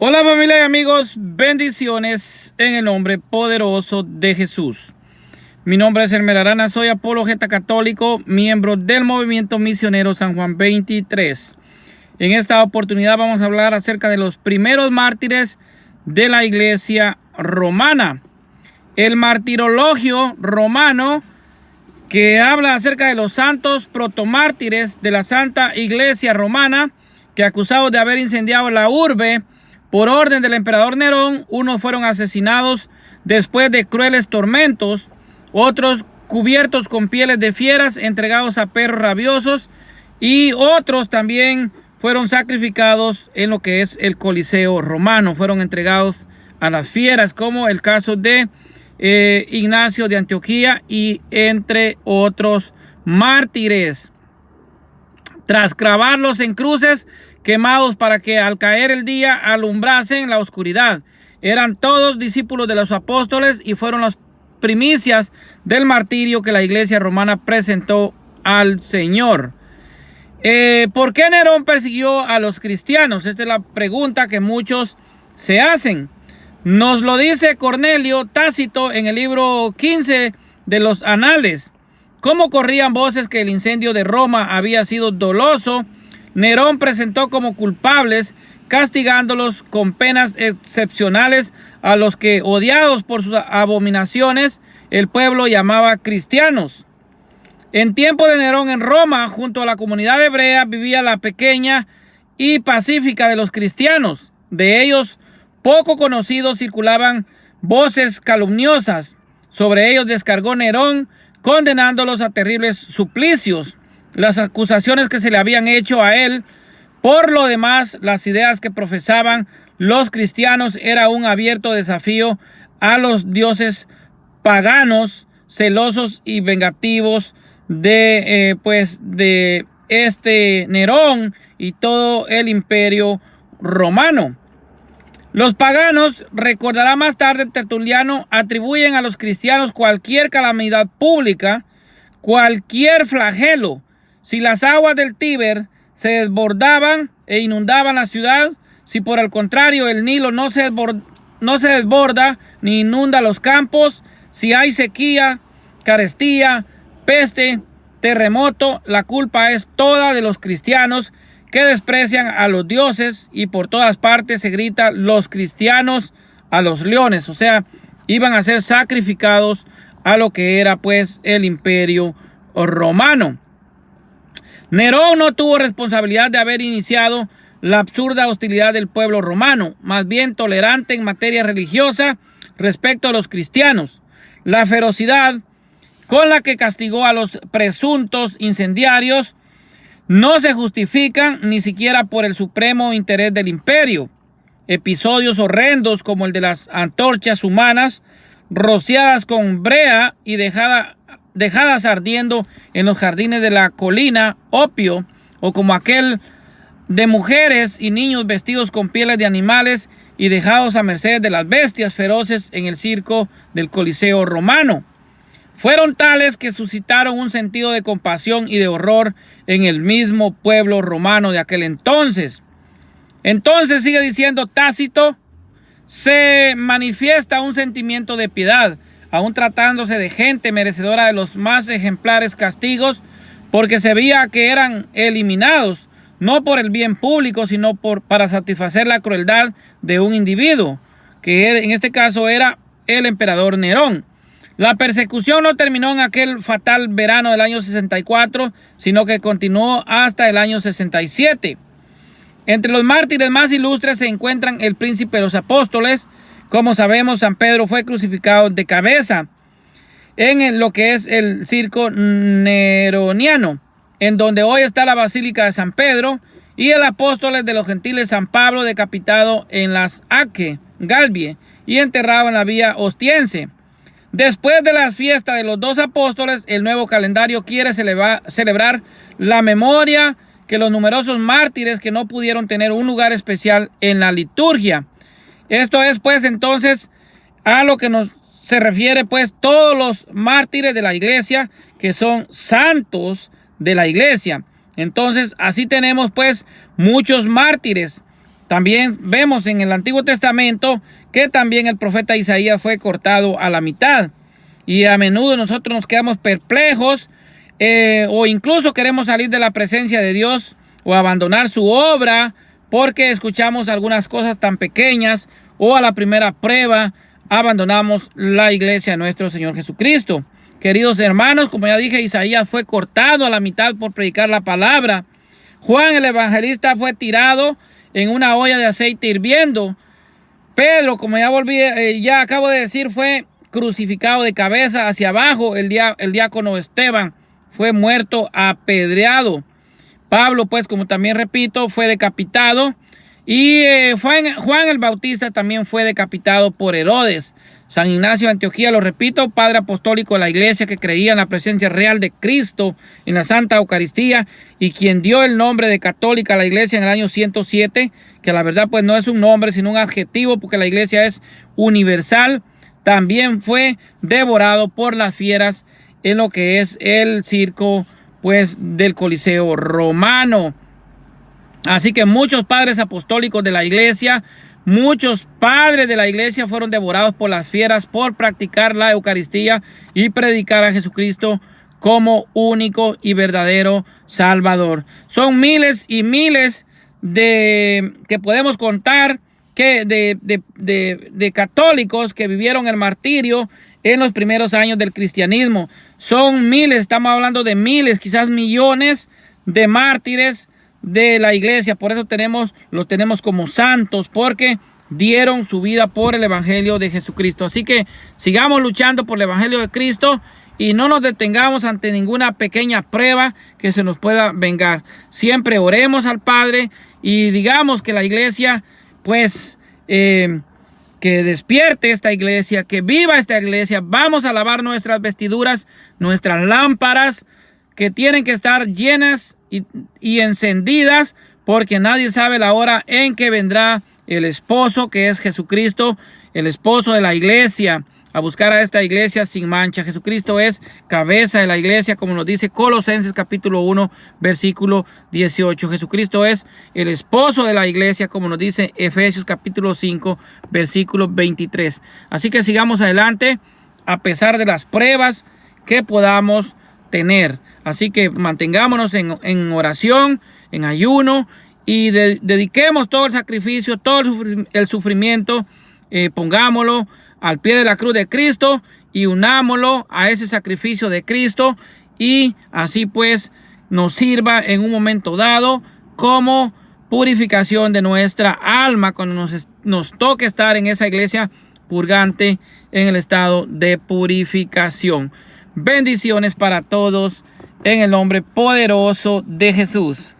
Hola familia y amigos, bendiciones en el nombre poderoso de Jesús. Mi nombre es Elmer Arana, soy apologeta católico, miembro del Movimiento Misionero San Juan 23. En esta oportunidad vamos a hablar acerca de los primeros mártires de la Iglesia romana. El martirologio romano, que habla acerca de los santos protomártires de la Santa Iglesia romana, que acusados de haber incendiado la urbe por orden del emperador Nerón, unos fueron asesinados después de crueles tormentos, otros cubiertos con pieles de fieras, entregados a perros rabiosos, y otros también fueron sacrificados en lo que es el Coliseo romano, fueron entregados a las fieras, como el caso de Ignacio de Antioquía y entre otros mártires. Tras clavarlos en cruces, quemados para que al caer el día alumbrasen la oscuridad. Eran todos discípulos de los apóstoles y fueron las primicias del martirio que la Iglesia romana presentó al Señor. ¿Por qué Nerón persiguió a los cristianos? Esta es la pregunta que muchos se hacen. Nos lo dice Cornelio Tácito en el libro 15 de los Anales. Como corrían voces que el incendio de Roma había sido doloso, Nerón presentó como culpables, castigándolos con penas excepcionales a los que, odiados por sus abominaciones, el pueblo llamaba cristianos. En tiempo de Nerón en Roma, junto a la comunidad hebrea, vivía la pequeña y pacífica de los cristianos. De ellos, poco conocidos, circulaban voces calumniosas. Sobre ellos descargó Nerón, condenándolos a terribles suplicios. Las acusaciones que se le habían hecho a él, por lo demás, las ideas que profesaban los cristianos, era un abierto desafío a los dioses paganos, celosos y vengativos de este Nerón y todo el imperio romano. Los paganos, recordará más tarde Tertuliano, atribuyen a los cristianos cualquier calamidad pública, cualquier flagelo. Si las aguas del Tíber se desbordaban e inundaban la ciudad, si por el contrario el Nilo no se desborda ni inunda los campos, si hay sequía, carestía, peste, terremoto, la culpa es toda de los cristianos que desprecian a los dioses, y por todas partes se grita los cristianos a los leones. O sea, iban a ser sacrificados a lo que era pues el imperio romano. Nerón no tuvo responsabilidad de haber iniciado la absurda hostilidad del pueblo romano, más bien tolerante en materia religiosa respecto a los cristianos. La ferocidad con la que castigó a los presuntos incendiarios no se justifican ni siquiera por el supremo interés del imperio. Episodios horrendos como el de las antorchas humanas rociadas con brea y dejadas ardiendo en los jardines de la colina, opio, o como aquel de mujeres y niños vestidos con pieles de animales y dejados a merced de las bestias feroces en el circo del Coliseo romano, fueron tales que suscitaron un sentido de compasión y de horror en el mismo pueblo romano de aquel entonces. Entonces, sigue diciendo Tácito, se manifiesta un sentimiento de piedad, aún tratándose de gente merecedora de los más ejemplares castigos, porque se veía que eran eliminados, no por el bien público, sino para satisfacer la crueldad de un individuo, que en este caso era el emperador Nerón. La persecución no terminó en aquel fatal verano del año 64, sino que continuó hasta el año 67. Entre los mártires más ilustres se encuentran el príncipe de los apóstoles. Como sabemos, San Pedro fue crucificado de cabeza en lo que es el circo neroniano, en donde hoy está la Basílica de San Pedro, y el apóstol de los gentiles San Pablo decapitado en las Aque, Galbie, y enterrado en la vía Ostiense. Después de la fiesta de los dos apóstoles, el nuevo calendario quiere celebrar la memoria que los numerosos mártires que no pudieron tener un lugar especial en la liturgia. Esto es pues entonces a lo que se refiere pues todos los mártires de la iglesia, que son santos de la iglesia. Entonces así tenemos pues muchos mártires. También vemos en el Antiguo Testamento que también el profeta Isaías fue cortado a la mitad. Y a menudo nosotros nos quedamos perplejos o incluso queremos salir de la presencia de Dios o abandonar su obra porque escuchamos algunas cosas tan pequeñas o a la primera prueba abandonamos la iglesia de nuestro Señor Jesucristo. Queridos hermanos, como ya dije, Isaías fue cortado a la mitad por predicar la palabra. Juan el evangelista fue tirado en una olla de aceite hirviendo. Pedro, como ya acabo de decir, fue crucificado de cabeza hacia abajo. El diácono Esteban fue muerto apedreado. Pablo, pues, como también repito, fue decapitado. Y Juan el Bautista también fue decapitado por Herodes. San Ignacio de Antioquía, lo repito, padre apostólico de la iglesia que creía en la presencia real de Cristo en la Santa Eucaristía y quien dio el nombre de católica a la iglesia en el año 107, que la verdad pues no es un nombre sino un adjetivo porque la iglesia es universal, también fue devorado por las fieras en lo que es el circo pues del Coliseo romano. Así que muchos padres apostólicos de la iglesia, muchos padres de la iglesia fueron devorados por las fieras por practicar la Eucaristía y predicar a Jesucristo como único y verdadero Salvador. Son miles y miles que podemos contar de católicos que vivieron el martirio en los primeros años del cristianismo. Son miles, estamos hablando de miles, quizás millones de mártires de la iglesia. Por eso los tenemos como santos, porque dieron su vida por el evangelio de Jesucristo. Así que sigamos luchando por el evangelio de Cristo y no nos detengamos ante ninguna pequeña prueba que se nos pueda vengar. Siempre oremos al Padre y digamos que la iglesia pues que despierte esta iglesia, que viva esta iglesia. Vamos a lavar nuestras vestiduras, nuestras lámparas que tienen que estar llenas y encendidas, porque nadie sabe la hora en que vendrá el esposo, que es Jesucristo, el esposo de la iglesia, a buscar a esta iglesia sin mancha. Jesucristo es cabeza de la iglesia, como nos dice Colosenses capítulo 1, versículo 18. Jesucristo es el esposo de la iglesia, como nos dice Efesios capítulo 5, versículo 23. Así que sigamos adelante a pesar de las pruebas que podamos tener. Así que mantengámonos en oración, en ayuno y dediquemos todo el sacrificio, todo el sufrimiento, pongámoslo al pie de la cruz de Cristo y unámoslo a ese sacrificio de Cristo y así pues nos sirva en un momento dado como purificación de nuestra alma cuando nos toque estar en esa iglesia purgante en el estado de purificación. Bendiciones para todos en el nombre poderoso de Jesús.